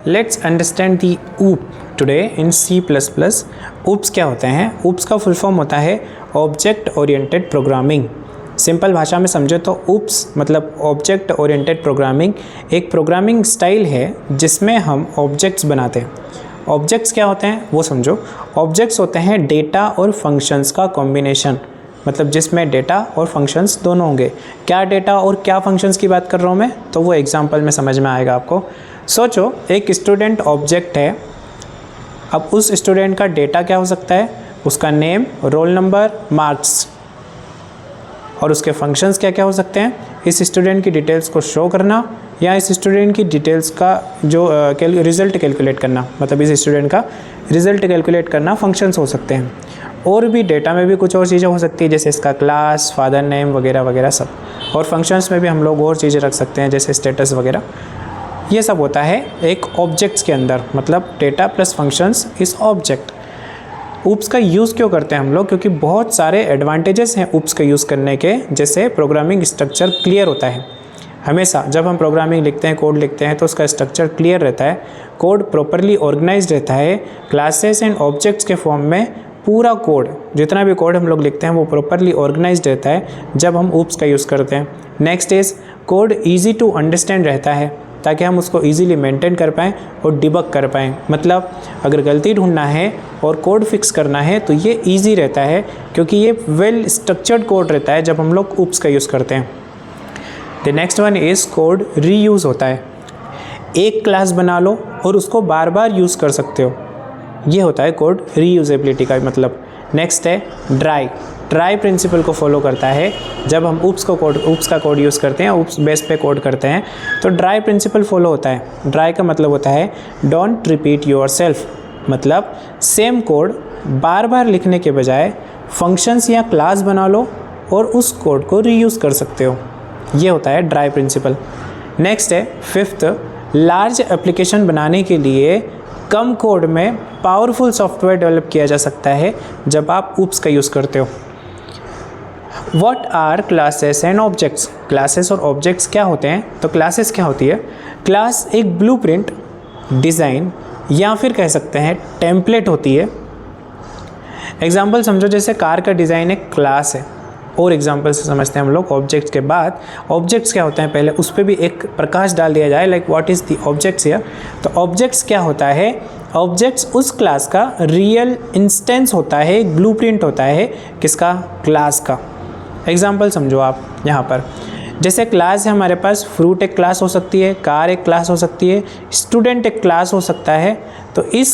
Let's understand the ऊप today in C++। Oops क्या होते हैं? ऊप्स का फुल फॉर्म होता है ऑब्जेक्ट ओरिएंटेड प्रोग्रामिंग। सिंपल भाषा में समझे तो ऊप्स मतलब ऑब्जेक्ट ओरिएंटेड प्रोग्रामिंग एक प्रोग्रामिंग स्टाइल है जिसमें हम ऑब्जेक्ट्स बनाते हैं। ऑब्जेक्ट्स क्या होते हैं वो समझो। ऑब्जेक्ट्स होते हैं डेटा और फंक्शंस का कॉम्बिनेशन, मतलब जिसमें डेटा और फंक्शंस दोनों होंगे। क्या डेटा और क्या फंक्शंस की बात कर रहा हूँ मैं, तो वो एग्जांपल में समझ में आएगा आपको। सोचो एक स्टूडेंट ऑब्जेक्ट है। अब उस स्टूडेंट का डेटा क्या हो सकता है? उसका नेम, रोल नंबर, मार्क्स। और उसके फंक्शंस क्या क्या हो सकते हैं? इस स्टूडेंट की डिटेल्स को शो करना या इस स्टूडेंट की डिटेल्स का जो रिज़ल्ट कैलकुलेट करना, मतलब इस स्टूडेंट का रिज़ल्ट कैलकुलेट करना फंक्शंस हो सकते हैं। और भी डेटा में भी कुछ और चीज़ें हो सकती है, जैसे इसका क्लास, फादर नेम वगैरह वगैरह सब। और फंक्शंस में भी हम लोग और चीज़ें रख सकते हैं, जैसे स्टेटस वगैरह। ये सब होता है एक ऑब्जेक्ट्स के अंदर, मतलब डेटा प्लस फंक्शंस इस ऑब्जेक्ट। ऊप्स का यूज़ क्यों करते हैं हम लोग? क्योंकि बहुत सारे एडवांटेजेस हैं ऊप्स का यूज़ करने के। जैसे प्रोग्रामिंग स्ट्रक्चर क्लियर होता है। हमेशा जब हम प्रोग्रामिंग लिखते हैं, कोड लिखते हैं, तो उसका स्ट्रक्चर क्लियर रहता है, कोड प्रॉपरली ऑर्गेनाइज्ड रहता है। क्लासेस एंड ऑब्जेक्ट्स के फॉर्म में पूरा कोड, जितना भी कोड हम लोग लिखते हैं वो प्रॉपरली ऑर्गेनाइज्ड रहता है जब हम ऊप्स का यूज़ करते हैं। Next is code easy to understand रहता है, ताकि हम उसको ईजिली मेंटेन कर पाएँ और डिबग कर पाएँ। मतलब अगर गलती ढूंढना है और कोड फिक्स करना है तो ये ईजी रहता है, क्योंकि ये वेल स्ट्रक्चर्ड कोड रहता है जब हम लोग ऊप्स का यूज़ करते हैं। The next one is code reuse होता है। एक क्लास बना लो और उसको बार बार यूज़ कर सकते हो, ये होता है कोड रीयूजेबिलिटी का मतलब। नेक्स्ट है ट्राई प्रिंसिपल को फॉलो करता है। जब हम ऊप्स का कोड यूज़ करते हैं, ऊप्स बेस पे कोड करते हैं, तो ट्राई प्रिंसिपल फॉलो होता है। ट्राई का मतलब होता है डोंट रिपीट योरसेल्फ, मतलब सेम कोड बार बार लिखने के बजाय फंक्शंस या क्लास बना लो और उस कोड को रीयूज़ कर सकते हो, ये होता है ट्राई प्रिंसिपल। नेक्स्ट है फिफ्थ, लार्ज एप्लीकेशन बनाने के लिए कम कोड में पावरफुल सॉफ्टवेयर डेवलप किया जा सकता है जब आप ऊप्स का यूज़ करते हो। What are classes and objects? Classes और ऑब्जेक्ट्स क्या होते हैं? तो क्लासेस क्या होती है? क्लास एक ब्लूप्रिंट, डिज़ाइन या फिर कह सकते हैं टेम्पलेट होती है। एग्जाम्पल समझो, जैसे कार का डिज़ाइन एक क्लास है। और एग्जाम्पल से समझते हैं हम लोग ऑब्जेक्ट्स के बाद। ऑब्जेक्ट्स क्या होते हैं पहले उस पर भी एक प्रकाश डाल दिया जाए, like what is the objects here. तो ऑब्जेक्ट्स क्या होता है? ऑब्जेक्ट्स उस क्लास का रियल इंस्टेंस होता है, एक ब्लूप्रिंट होता है किसका? क्लास का। एग्जाम्पल समझो आप यहाँ पर, जैसे क्लास है हमारे पास, फ्रूट एक क्लास हो सकती है, कार एक क्लास हो सकती है, स्टूडेंट एक क्लास हो सकता है। तो इन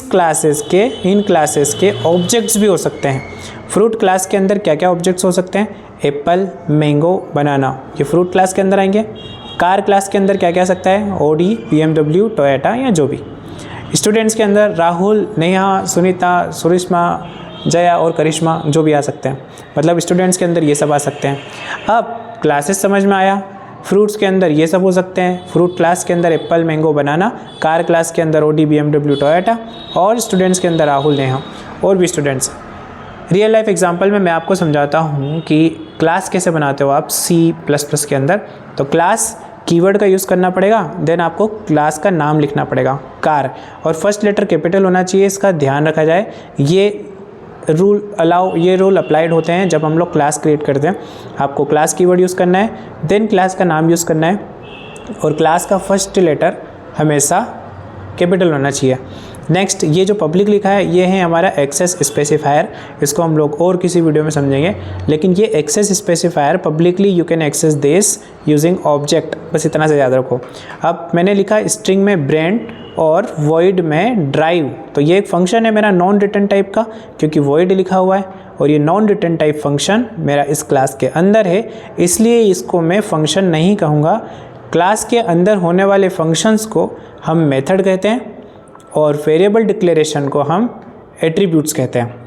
क्लासेस के ऑब्जेक्ट्स भी हो सकते हैं। फ्रूट क्लास के अंदर क्या क्या ऑब्जेक्ट्स हो सकते हैं? एप्पल, मैंगो, बनाना, ये फ्रूट क्लास के अंदर आएंगे। कार क्लास के अंदर क्या क्या आ सकता है? ऑडी, BMW, टोयोटा या जो भी। स्टूडेंट्स के अंदर राहुल, नेहा, सुनीता, सुरिश्मा, जया और करिश्मा जो भी आ सकते हैं, मतलब स्टूडेंट्स के अंदर ये सब आ सकते हैं। अब क्लासेस समझ में आया। फ्रूट्स के अंदर ये सब हो सकते हैं, फ्रूट क्लास के अंदर एप्पल, मैंगो, बनाना, कार क्लास के अंदर ऑडी, BMW, टोयोटा, और स्टूडेंट्स के अंदर राहुल, नेहा और भी स्टूडेंट्स। रियल लाइफ एग्जांपल में मैं आपको समझाता हूँ कि क्लास कैसे बनाते हो आप C++ के अंदर। तो क्लास कीवर्ड का यूज़ करना पड़ेगा, देन आपको क्लास का नाम लिखना पड़ेगा, कार, और फर्स्ट लेटर कैपिटल होना चाहिए, इसका ध्यान रखा जाए। ये रूल अप्लाइड होते हैं जब हम लोग क्लास क्रिएट करते हैं। आपको क्लास कीवर्ड यूज़ करना है, देन क्लास का नाम यूज़ करना है, और क्लास का फर्स्ट लेटर हमेशा कैपिटल होना चाहिए। नेक्स्ट, ये जो पब्लिक लिखा है ये है हमारा एक्सेस स्पेसिफायर, इसको हम लोग और किसी वीडियो में समझेंगे। लेकिन ये access specifier publicly you can access this using object, बस इतना से याद रखो। अब मैंने लिखा स्ट्रिंग में ब्रांड और वॉइड में ड्राइव, तो ये एक फंक्शन है मेरा नॉन रिटर्न टाइप का, क्योंकि वॉइड लिखा हुआ है और ये नॉन रिटर्न टाइप फंक्शन मेरा इस क्लास के अंदर है, इसलिए इसको मैं फंक्शन नहीं कहूँगा। क्लास के अंदर होने वाले फंक्शंस को हम मेथड कहते हैं और वेरिएबल डिक्लेरेशन को हम एट्रीब्यूट्स कहते हैं।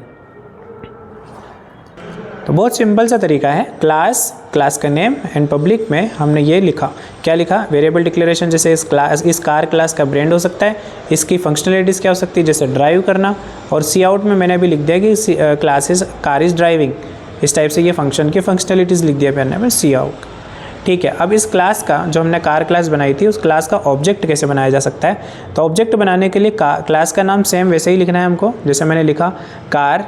तो बहुत सिंपल सा तरीका है। क्लास का नेम एंड पब्लिक में हमने ये लिखा, क्या लिखा? Variable declaration. जैसे इस कार क्लास का ब्रांड हो सकता है, इसकी फंक्शनलिटीज़ क्या हो सकती है, जैसे ड्राइव करना। और सी आउट में मैंने अभी लिख दिया कि क्लासेस कार इज़ ड्राइविंग, इस टाइप से ये फंक्शन की फंक्शनलिटीज़ लिख दिया मैंने सी आउट। ठीक है, अब इस क्लास का जो हमने कार क्लास बनाई थी उस क्लास का ऑब्जेक्ट कैसे बनाया जा सकता है। तो ऑब्जेक्ट बनाने के लिए क्लास का नाम सेम वैसे ही लिखना है हमको, जैसे मैंने लिखा कार,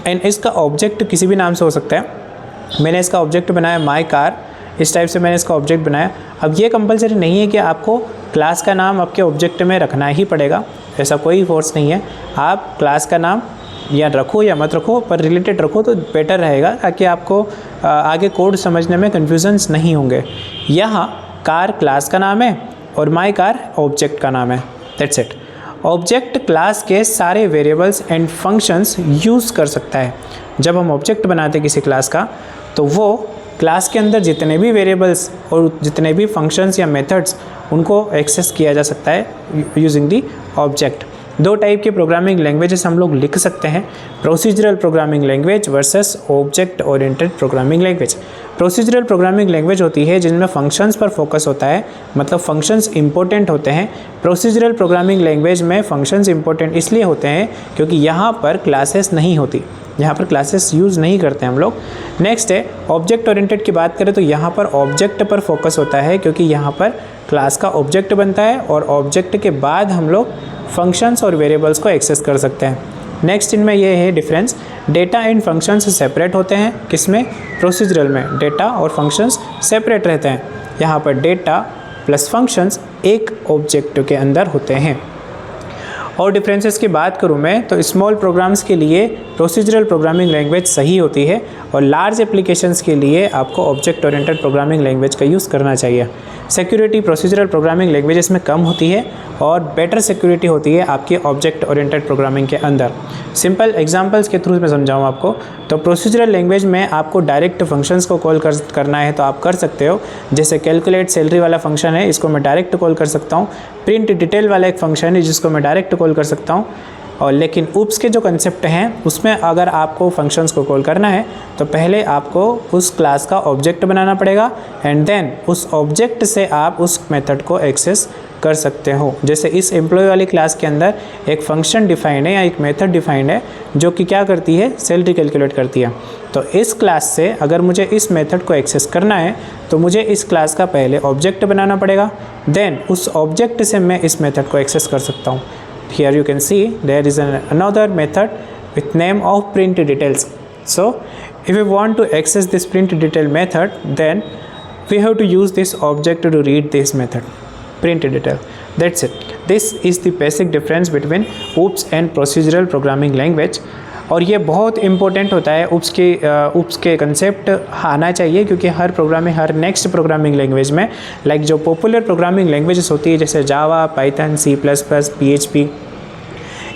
एंड इसका ऑब्जेक्ट किसी भी नाम से हो सकता है। मैंने इसका ऑब्जेक्ट बनाया माई कार, इस टाइप से मैंने इसका ऑब्जेक्ट बनाया। अब ये कंपलसरी नहीं है कि आपको क्लास का नाम आपके ऑब्जेक्ट में रखना ही पड़ेगा, ऐसा कोई फोर्स नहीं है। आप क्लास का नाम या रखो या मत रखो, पर रिलेटेड रखो तो बेटर रहेगा, ताकि आपको आगे कोड समझने में कन्फ्यूजन्स नहीं होंगे। यहाँ कार क्लास का नाम है और माई कार ऑब्जेक्ट का नाम है, दैट्स इट। ऑब्जेक्ट क्लास के सारे वेरिएबल्स एंड फंक्शंस यूज़ कर सकता है। जब हम ऑब्जेक्ट बनाते किसी क्लास का, तो वो क्लास के अंदर जितने भी वेरिएबल्स और जितने भी फंक्शंस या मेथड्स, उनको एक्सेस किया जा सकता है यूजिंग दी ऑब्जेक्ट। दो टाइप के प्रोग्रामिंग लैंग्वेजेस हम लोग लिख सकते हैं, procedural programming language versus object oriented programming language. Procedural programming language होती है जिनमें फंक्शंस पर फोकस होता है, मतलब फंक्शंस इंपॉर्टेंट होते हैं। प्रोसीजरल प्रोग्रामिंग लैंग्वेज में फंक्शंस इंपॉर्टेंट इसलिए होते हैं क्योंकि यहाँ पर क्लासेस नहीं होती, यहाँ पर क्लासेस यूज़ नहीं करते हम लोग। नेक्स्ट है ऑब्जेक्ट ओरिएंटेड की बात करें तो यहाँ पर ऑब्जेक्ट पर फोकस होता है, क्योंकि यहाँ पर क्लास का ऑब्जेक्ट बनता है और ऑब्जेक्ट के बाद हम लोग फंक्शंस और वेरिएबल्स को एक्सेस कर सकते हैं। नेक्स्ट इनमें ये है difference, data and functions separate होते हैं। किसमें? प्रोसीजरल में डेटा और फंक्शंस सेपरेट रहते हैं। यहाँ पर डेटा प्लस फंक्शंस एक ऑब्जेक्ट के अंदर होते हैं। और डिफरेंसेस की बात करूँ मैं तो स्मॉल प्रोग्राम्स के लिए प्रोसीजरल प्रोग्रामिंग लैंग्वेज सही होती है और लार्ज एप्लीकेशंस के लिए आपको ऑब्जेक्ट ओरिएंटेड प्रोग्रामिंग लैंग्वेज का यूज़ करना चाहिए। सिक्योरिटी प्रोसीजरल प्रोग्रामिंग लैंग्वेजेस में कम होती है और बेटर सिक्योरिटी होती है आपके ऑब्जेक्ट ओरिएंटेड प्रोग्रामिंग के अंदर। सिंपल एग्जांपल्स के थ्रू मैं समझाऊँ आपको, तो प्रोसीजरल लैंग्वेज में आपको डायरेक्ट फंक्शंस को कॉल करना है तो आप कर सकते हो। जैसे कैलकुलेट सैलरी वाला फंक्शन है, इसको मैं डायरेक्ट कॉल कर सकता हूँ। प्रिंट डिटेल वाला एक फंक्शन है जिसको मैं डायरेक्ट कॉल कर सकता हूँ। और लेकिन ऊप्स के जो कंसेप्ट हैं उसमें अगर आपको फंक्शंस को कॉल करना है तो पहले आपको उस क्लास का ऑब्जेक्ट बनाना पड़ेगा एंड देन उस ऑब्जेक्ट से आप उस मेथड को एक्सेस कर सकते हो। जैसे इस एम्प्लॉय वाली क्लास के अंदर एक फंक्शन डिफाइंड है या एक मेथड डिफाइंड है जो कि क्या करती है, सैलरी कैलकुलेट करती है। तो इस क्लास से अगर मुझे इस मेथड को एक्सेस करना है तो मुझे इस क्लास का पहले ऑब्जेक्ट बनाना पड़ेगा, देन उस ऑब्जेक्ट से मैं इस मेथड को एक्सेस कर सकता हूँ। Here you can see there is another method with name of print details. So if we want to access this print detail method, then we have to use this object to read this method, print detail. That's it. This is the basic difference between OOPS and procedural programming language. और ये बहुत important होता है oops के concept आना चाहिए, क्योंकि हर programming, हर next programming language में लाइक जो पॉपुलर प्रोग्रामिंग लैंग्वेजेस होती है जैसे जावा, पाइथन, C++, PHP,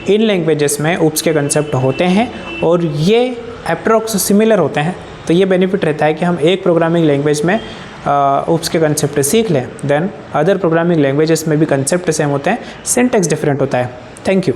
इन लैंग्वेजेस में ऊप्स के कंसेप्ट होते हैं और ये अप्रोक्स सिमिलर होते हैं। तो ये बेनिफिट रहता है कि हम एक प्रोग्रामिंग लैंग्वेज में ऊप्स के कंसेप्ट सीख लें, देन अदर प्रोग्रामिंग लैंग्वेजेस में भी कंसेप्ट सेम होते हैं, सिंटैक्स डिफरेंट होता है। Thank you.